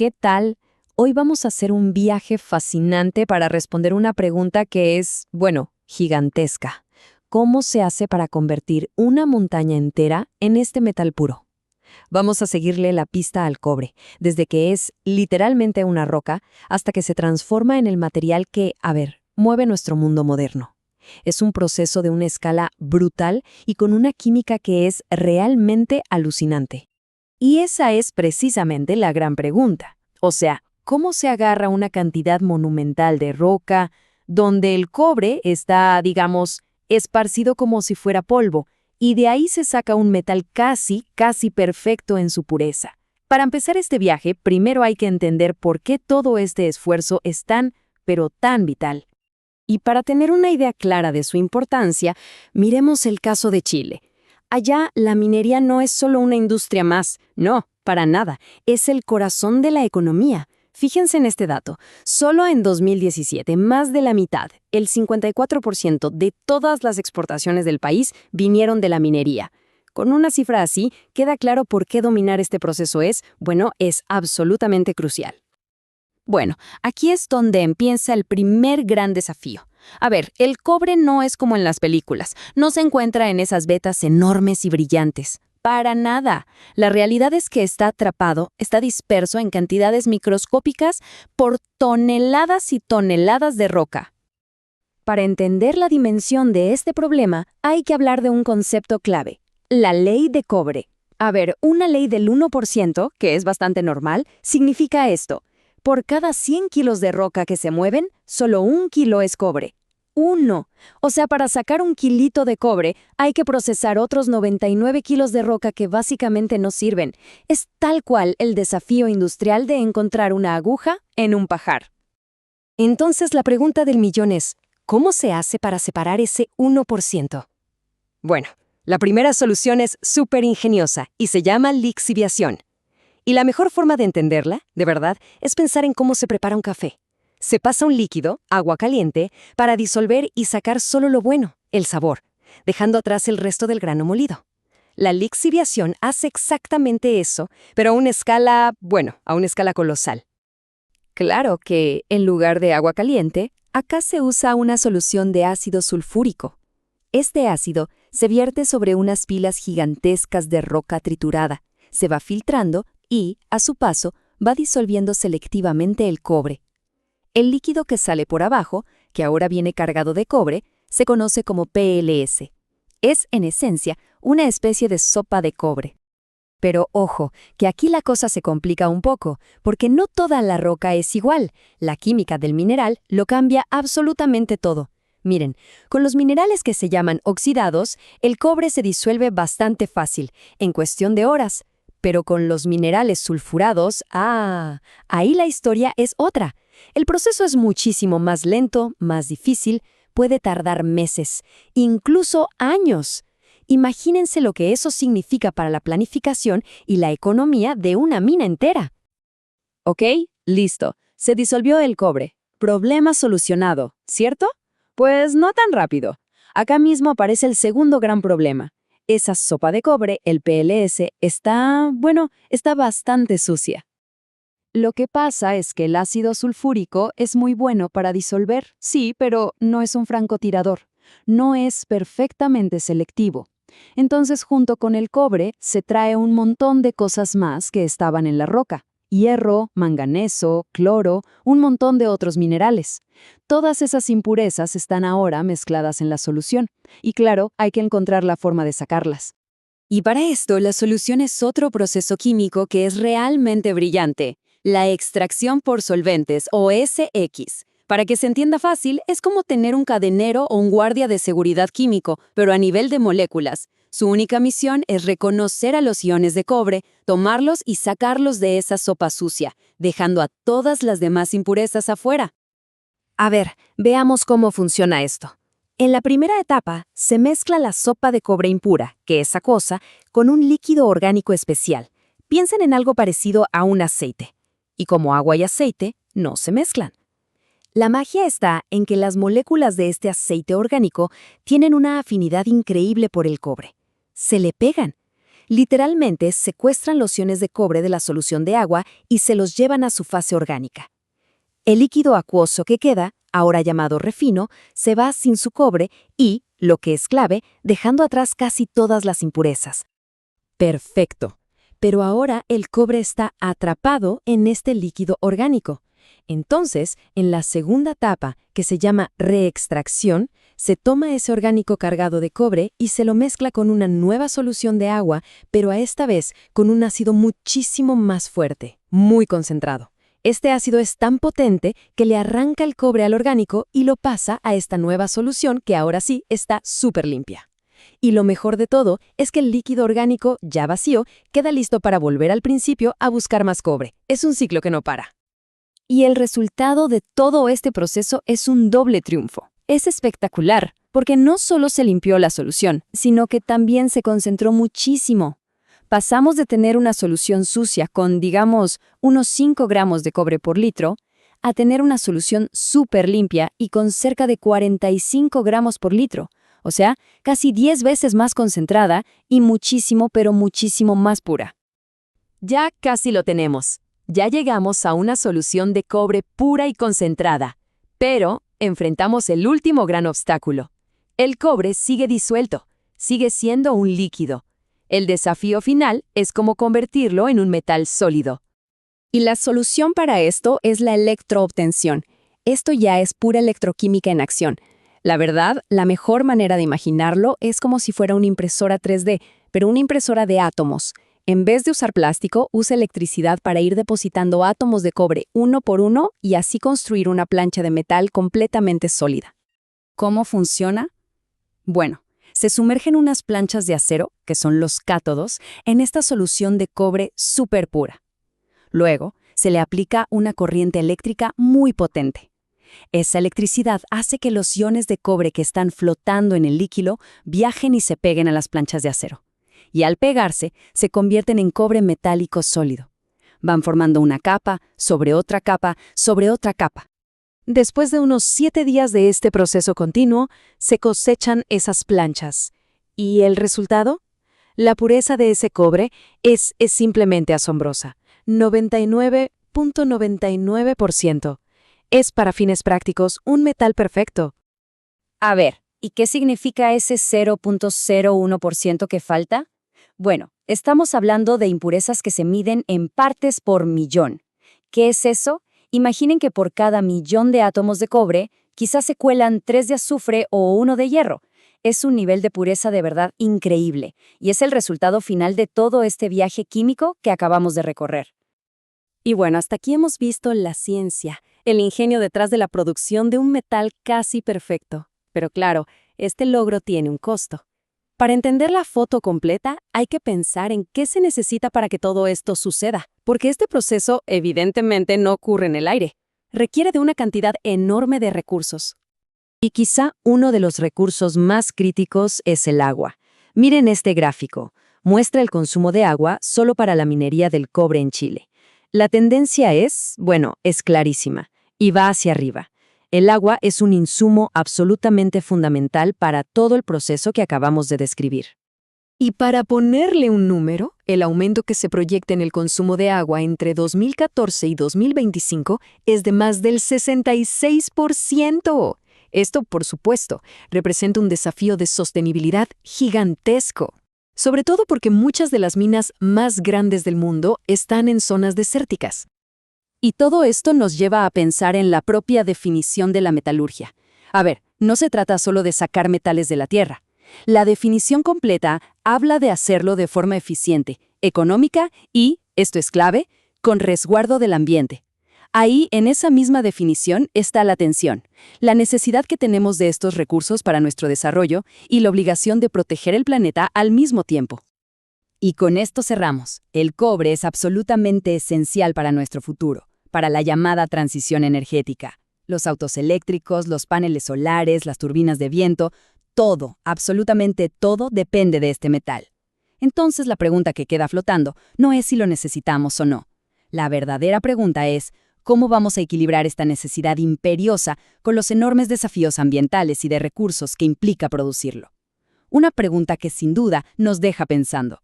¿qué tal? Hoy vamos a hacer un viaje fascinante para responder una pregunta que es, bueno, gigantesca. ¿Cómo se hace para convertir una montaña entera en este metal puro? Vamos a seguirle la pista al cobre, desde que es literalmente una roca hasta que se transforma en el material que, mueve nuestro mundo moderno. Es un proceso de una escala brutal y con una química que es realmente alucinante. Y esa es precisamente la gran pregunta. O sea, ¿cómo se agarra una cantidad monumental de roca donde el cobre está, digamos, esparcido como si fuera polvo, y de ahí se saca un metal casi perfecto en su pureza? Para empezar este viaje, primero hay que entender por qué todo este esfuerzo es tan, pero tan vital. Y para tener una idea clara de su importancia, miremos el caso de Chile. Allá la minería no es solo una industria más, no, para nada, es el corazón de la economía. Fíjense en este dato, solo en 2017 más de la mitad, el 54% de todas las exportaciones del país vinieron de la minería. Con una cifra así, queda claro por qué dominar este proceso es absolutamente crucial. Bueno, aquí es donde empieza el primer gran desafío. El cobre no es como en las películas, no se encuentra en esas vetas enormes y brillantes. Para nada. La realidad es que está atrapado, está disperso en cantidades microscópicas por toneladas y toneladas de roca. Para entender la dimensión de este problema, hay que hablar de un concepto clave: la ley de cobre. Una ley del 1%, que es bastante normal, significa esto: por cada 100 kilos de roca que se mueven, solo 1 kilo es cobre. 1. O sea, para sacar 1 kilito de cobre, hay que procesar otros 99 kilos de roca que básicamente no sirven. Es tal cual el desafío industrial de encontrar una aguja en un pajar. Entonces la pregunta del millón es, ¿cómo se hace para separar ese 1%? Bueno, la primera solución es súper ingeniosa y se llama lixiviación. Y la mejor forma de entenderla, de verdad, es pensar en cómo se prepara un café. Se pasa un líquido, agua caliente, para disolver y sacar solo lo bueno, el sabor, dejando atrás el resto del grano molido. La lixiviación hace exactamente eso, pero a una escala colosal. Claro que, en lugar de agua caliente, acá se usa una solución de ácido sulfúrico. Este ácido se vierte sobre unas pilas gigantescas de roca triturada, se va filtrando y, a su paso, va disolviendo selectivamente el cobre. El líquido que sale por abajo, que ahora viene cargado de cobre, se conoce como PLS. Es, en esencia, una especie de sopa de cobre. Pero ojo, que aquí la cosa se complica un poco, porque no toda la roca es igual. La química del mineral lo cambia absolutamente todo. Miren, con los minerales que se llaman oxidados, el cobre se disuelve bastante fácil, en cuestión de horas. Pero con los minerales sulfurados, ahí la historia es otra. El proceso es muchísimo más lento, más difícil, puede tardar meses, incluso años. Imagínense lo que eso significa para la planificación y la economía de una mina entera. Ok, listo. Se disolvió el cobre. Problema solucionado, ¿cierto? Pues no tan rápido. Acá mismo aparece el segundo gran problema. Esa sopa de cobre, el PLS, está bastante sucia. Lo que pasa es que el ácido sulfúrico es muy bueno para disolver, sí, pero no es un francotirador. No es perfectamente selectivo. Entonces, junto con el cobre, se trae un montón de cosas más que estaban en la roca: hierro, manganeso, cloro, un montón de otros minerales. Todas esas impurezas están ahora mezcladas en la solución. Y claro, hay que encontrar la forma de sacarlas. Y para esto, la solución es otro proceso químico que es realmente brillante: la extracción por solventes, o SX. Para que se entienda fácil, es como tener un cadenero o un guardia de seguridad químico, pero a nivel de moléculas. Su única misión es reconocer a los iones de cobre, tomarlos y sacarlos de esa sopa sucia, dejando a todas las demás impurezas afuera. Veamos cómo funciona esto. En la primera etapa, se mezcla la sopa de cobre impura, que es acuosa, con un líquido orgánico especial. Piensen en algo parecido a un aceite. Y como agua y aceite, no se mezclan. La magia está en que las moléculas de este aceite orgánico tienen una afinidad increíble por el cobre. Se le pegan. Literalmente secuestran los iones de cobre de la solución de agua y se los llevan a su fase orgánica. El líquido acuoso que queda, ahora llamado refino, se va sin su cobre y, lo que es clave, dejando atrás casi todas las impurezas. Perfecto. Pero ahora el cobre está atrapado en este líquido orgánico. Entonces, en la segunda etapa, que se llama reextracción, se toma ese orgánico cargado de cobre y se lo mezcla con una nueva solución de agua, pero a esta vez con un ácido muchísimo más fuerte, muy concentrado. Este ácido es tan potente que le arranca el cobre al orgánico y lo pasa a esta nueva solución que ahora sí está súper limpia. Y lo mejor de todo es que el líquido orgánico, ya vacío, queda listo para volver al principio a buscar más cobre. Es un ciclo que no para. Y el resultado de todo este proceso es un doble triunfo. Es espectacular, porque no solo se limpió la solución, sino que también se concentró muchísimo. Pasamos de tener una solución sucia con, digamos, unos 5 gramos de cobre por litro, a tener una solución súper limpia y con cerca de 45 gramos por litro, o sea, casi 10 veces más concentrada y muchísimo, pero muchísimo más pura. Ya casi lo tenemos. Ya llegamos a una solución de cobre pura y concentrada, pero enfrentamos el último gran obstáculo. El cobre sigue disuelto, sigue siendo un líquido. El desafío final es cómo convertirlo en un metal sólido. Y la solución para esto es la electroobtención. Esto ya es pura electroquímica en acción. La verdad, la mejor manera de imaginarlo es como si fuera una impresora 3D, pero una impresora de átomos. En vez de usar plástico, usa electricidad para ir depositando átomos de cobre uno por uno y así construir una plancha de metal completamente sólida. ¿Cómo funciona? Bueno, se sumergen unas planchas de acero, que son los cátodos, en esta solución de cobre súper pura. Luego, se le aplica una corriente eléctrica muy potente. Esa electricidad hace que los iones de cobre que están flotando en el líquido viajen y se peguen a las planchas de acero. Y al pegarse, se convierten en cobre metálico sólido. Van formando una capa, sobre otra capa, sobre otra capa. Después de unos 7 días de este proceso continuo, se cosechan esas planchas. ¿Y el resultado? La pureza de ese cobre es simplemente asombrosa. 99.99%. Es, para fines prácticos, un metal perfecto. A ver, ¿y qué significa ese 0.01% que falta? Bueno, estamos hablando de impurezas que se miden en partes por millón. ¿Qué es eso? Imaginen que por cada millón de átomos de cobre, quizás se cuelan 3 de azufre o 1 de hierro. Es un nivel de pureza de verdad increíble, y es el resultado final de todo este viaje químico que acabamos de recorrer. Y bueno, hasta aquí hemos visto la ciencia, el ingenio detrás de la producción de un metal casi perfecto. Pero claro, este logro tiene un costo. Para entender la foto completa, hay que pensar en qué se necesita para que todo esto suceda, porque este proceso evidentemente no ocurre en el aire. Requiere de una cantidad enorme de recursos. Y quizá uno de los recursos más críticos es el agua. Miren este gráfico. Muestra el consumo de agua solo para la minería del cobre en Chile. La tendencia es clarísima, y va hacia arriba. El agua es un insumo absolutamente fundamental para todo el proceso que acabamos de describir. Y para ponerle un número, el aumento que se proyecta en el consumo de agua entre 2014 y 2025 es de más del 66%. Esto, por supuesto, representa un desafío de sostenibilidad gigantesco. Sobre todo porque muchas de las minas más grandes del mundo están en zonas desérticas. Y todo esto nos lleva a pensar en la propia definición de la metalurgia. A ver, no se trata solo de sacar metales de la tierra. La definición completa habla de hacerlo de forma eficiente, económica y, esto es clave, con resguardo del ambiente. Ahí, en esa misma definición, está la tensión, la necesidad que tenemos de estos recursos para nuestro desarrollo y la obligación de proteger el planeta al mismo tiempo. Y con esto cerramos. El cobre es absolutamente esencial para nuestro futuro, para la llamada transición energética. Los autos eléctricos, los paneles solares, las turbinas de viento, todo, absolutamente todo depende de este metal. Entonces la pregunta que queda flotando no es si lo necesitamos o no. La verdadera pregunta es, ¿cómo vamos a equilibrar esta necesidad imperiosa con los enormes desafíos ambientales y de recursos que implica producirlo? Una pregunta que sin duda nos deja pensando.